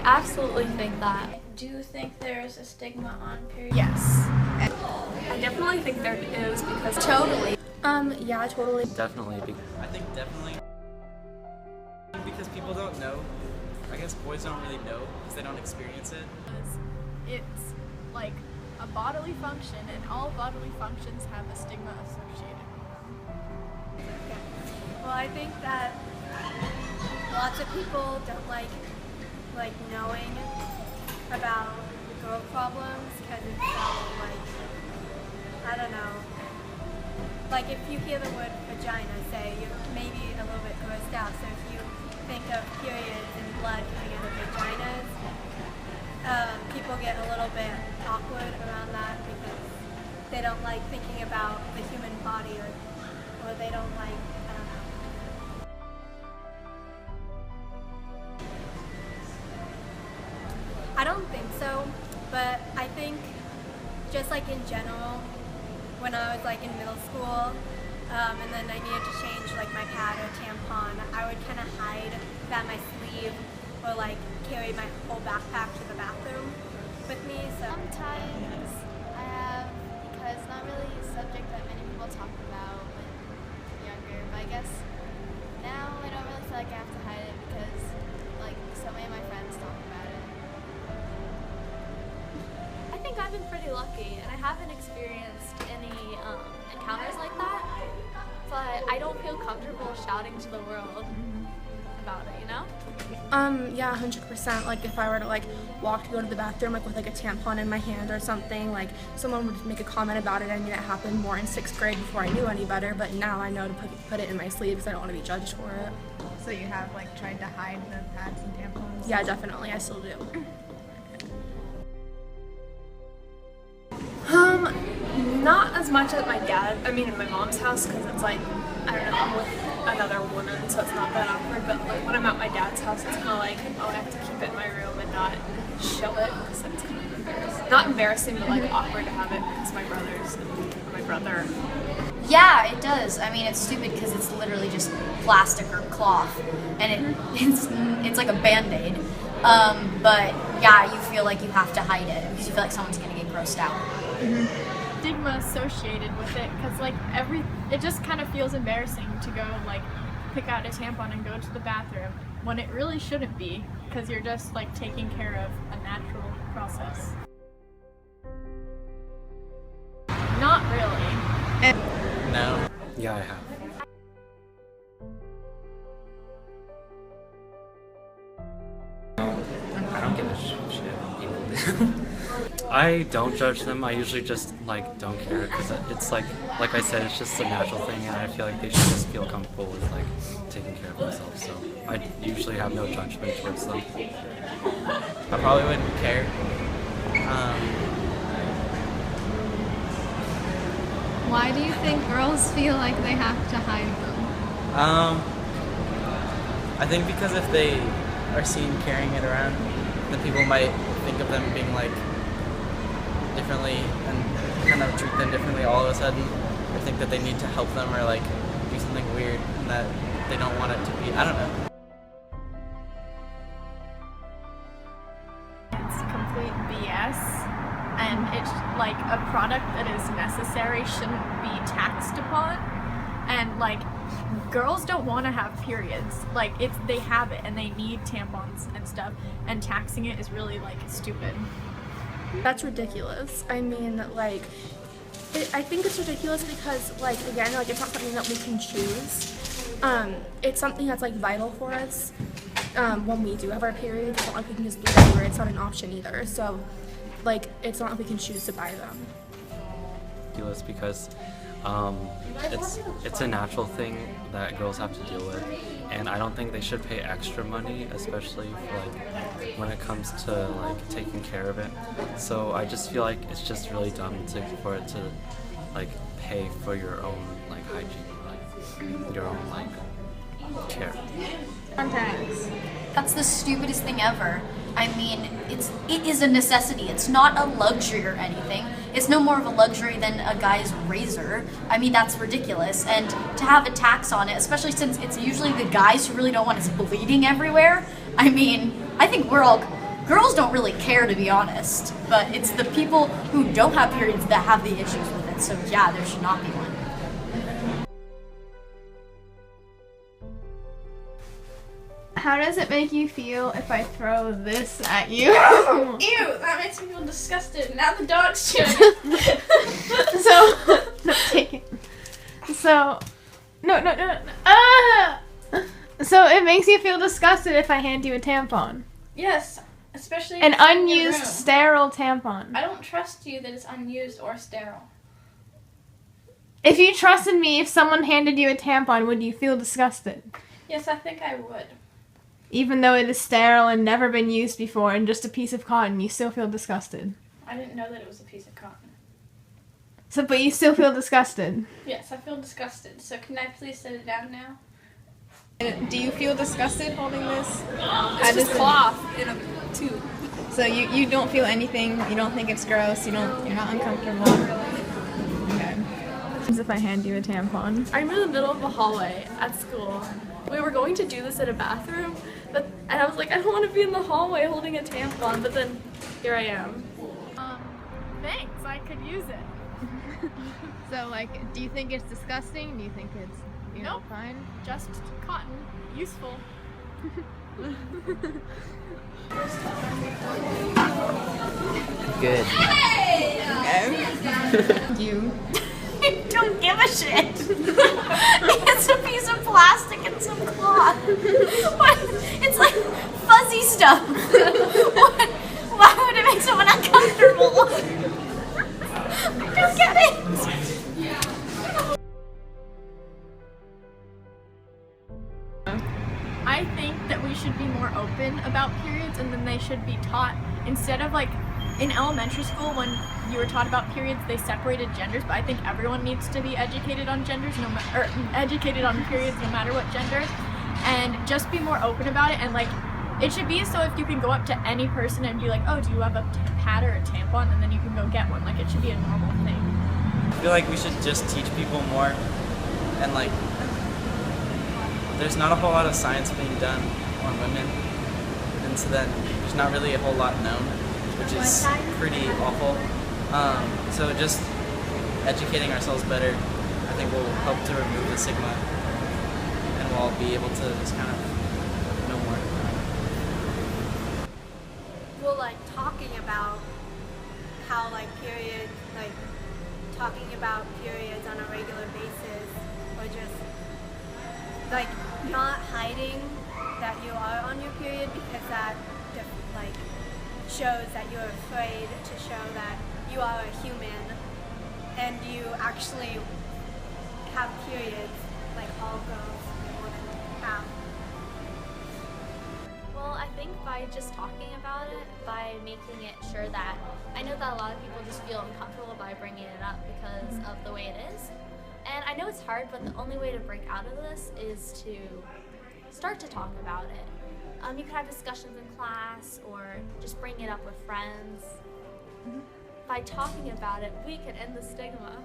absolutely think that. Do you think there is a stigma on periods? Yes. I definitely think there is because Totally. Yeah, totally. Definitely. I think definitely because people don't know. I guess boys don't really know because they don't experience it. It's like a bodily function, and all bodily functions have a stigma associated with them. Well, I think that lots of people don't like knowing about girl problems because it's so I don't know. Like if you hear the word vagina, say, you're maybe a little bit grossed out. So if you think of periods and blood coming out of vaginas, people get a little bit awkward around that because they don't like thinking about the human body or they don't like, I don't know. I don't think so, but I think just like in general, when I was like in middle school, and then I needed to change like my pad or tampon, I would kind of hide that in my sleeve or like carry my whole backpack to the bathroom with me. So sometimes I have, because it's not really a subject that many people talk about when younger, but I guess now I don't really feel like I have to hide it because like so many of my friends talk about it. I think I've been pretty lucky and I haven't experienced any encounters like that, but I don't feel comfortable shouting to the world about it, you know? Yeah, 100%. Like if I were to like walk to go to the bathroom like with like a tampon in my hand or something, like someone would make a comment about it. I mean, it happened more in 6th grade before I knew any better, but now I know to put it in my sleeve because I don't want to be judged for it. So you have like tried to hide the pads and tampons? Yeah, definitely. I still do. Not as much at my in my mom's house because it's like, I don't know, I'm with another woman, so it's not that awkward, but like when I'm at my dad's house, it's kind of like, oh, I have to keep it in my room and not show it because it's kind of embarrassing. Not embarrassing, but like awkward to have it because my brothers and my brother. Yeah, it does. I mean, it's stupid because it's literally just plastic or cloth, and it's like a Band-Aid. But yeah, you feel like you have to hide it because you feel like someone's gonna get grossed out. Stigma associated with it because like it just kind of feels embarrassing to go like pick out a tampon and go to the bathroom when it really shouldn't be because you're just like taking care of a natural process. Not really. No. Yeah, I have. I don't give a shit what people do. I don't judge them. I usually just like don't care because it's like I said, it's just a natural thing, and I feel like they should just feel comfortable with like taking care of themselves. So I usually have no judgment towards them. I probably wouldn't care. Why do you think girls feel like they have to hide them? I think because if they are seen carrying it around, then people might think of them being like differently and kind of treat them differently all of a sudden, or think that they need to help them or like do something weird and that they don't want it to be. I don't know. It's complete BS, and it's like a product that is necessary shouldn't be taxed upon, and like girls don't want to have periods. Like they have it and they need tampons and stuff, and taxing it is really like stupid. That's ridiculous. I mean, like, I think it's ridiculous because, like, again, like, it's not something that we can choose. It's something that's, like, vital for us when we do have our periods. It's not like we can just do it anywhere. It's not an option either. So, like, it's not like we can choose to buy them. Ridiculous because it's a natural thing that girls have to deal with, and I don't think they should pay extra money, especially for like when it comes to like taking care of it. So I just feel like it's just really dumb for it to like pay for your own like hygiene, like your own like care. Contacts. That's the stupidest thing ever. I mean, it is a necessity. It's not a luxury or anything. It's no more of a luxury than a guy's razor. I mean, that's ridiculous. And to have a tax on it, especially since it's usually the guys who really don't want us bleeding everywhere, I mean, I think we're all girls don't really care, to be honest, but it's the people who don't have periods that have the issues with it. So yeah, there should not be one. How does it make you feel if I throw this at you? Ew, that makes me feel disgusted. Now the dog's chewing it. So, no, take it. So, no. Ah! So it makes you feel disgusted if I hand you a tampon. Yes, especially An if it's in your unused, room. sterile tampon. I don't trust you that it's unused or sterile. If you trusted me, if someone handed you a tampon, would you feel disgusted? Yes, I think I would. Even though it is sterile and never been used before and just a piece of cotton, you still feel disgusted. I didn't know that it was a piece of cotton. So, but you still feel disgusted. Yes, I feel disgusted. So can I please set it down now? Do you feel disgusted holding this? It's just cloth in a tube. So you don't feel anything. You don't think it's gross. You're not uncomfortable. Okay. If I hand you a tampon. I'm in the middle of a hallway at school. We were going to do this in a bathroom, and I was like, I don't want to be in the hallway holding a tampon, but then here I am. Thanks, I could use it. So like, do you think it's disgusting? Do you think it's Nope. fine? Just cotton. Useful. Good. You. Don't give a shit. It's a piece of plastic and some cloth. What? It's like fuzzy stuff. What? Why would it make someone uncomfortable? I don't get it. I think that we should be more open about periods, and then they should be taught instead of like in elementary school when you were taught about periods, they separated genders. But I think everyone needs to be educated on genders, or educated on periods, no matter what gender, and just be more open about it. And like, it should be so if you can go up to any person and be like, "Oh, do you have a pad or a tampon?" and then you can go get one. Like, it should be a normal thing. I feel like we should just teach people more, and like, there's not a whole lot of science being done on women, and so then there's not really a whole lot known, which is pretty awful. So just educating ourselves better, I think, will help to remove the stigma, and we'll all be able to just kind of know more. Well, like talking about how like periods, like talking about periods on a regular basis, or just like not hiding that you are on your period, because that like shows that you're afraid to show that you are a human and you actually have periods like all girls and women have. Well, I think by just talking about it, by making it sure that, I know that a lot of people just feel uncomfortable by bringing it up because of the way it is. And I know it's hard, but the only way to break out of this is to start to talk about it. You could have discussions in class or just bring it up with friends. By talking about it, we can end the stigma.